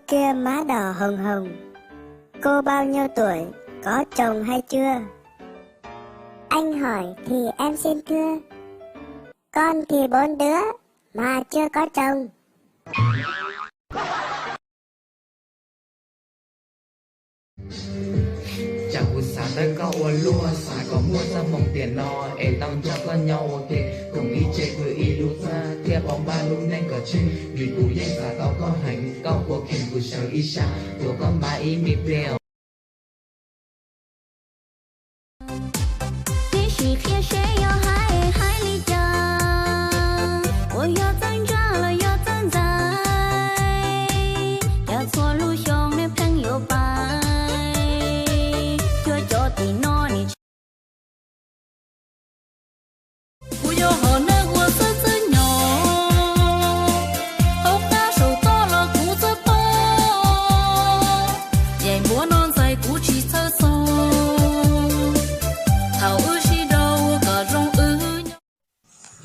kia má đỏ hồng hồng. Cô bao nhiêu tuổi, có chồng hay chưa? Anh hỏi thì em xin thưa, con thì 4 đứa mà chưa có chồng. Chả buổi sáng tới có ua lua, sáng có mua ra mong tiền no, ế tăng cho con nhau thì cùng ý chế cứ ý lúc ra, thiệp bóng ba lúc nên có chân, vì cú yên giá tao có hành, cao của khen của sở ý sáng, của con ba ý mì bèo.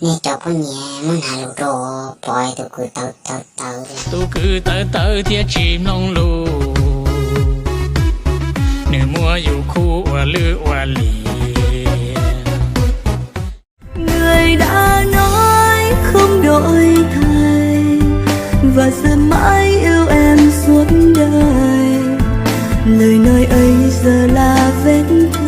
Nè cho con nhà muốn hà lụ đồ bòi tụi cứ tớ tu cứ tớ thiết chim nông lù nửa mùa dù khu ua lư ua lì. Người đã nói không đổi thay và sẽ mãi yêu em suốt đời, lời nói ấy giờ là vết thương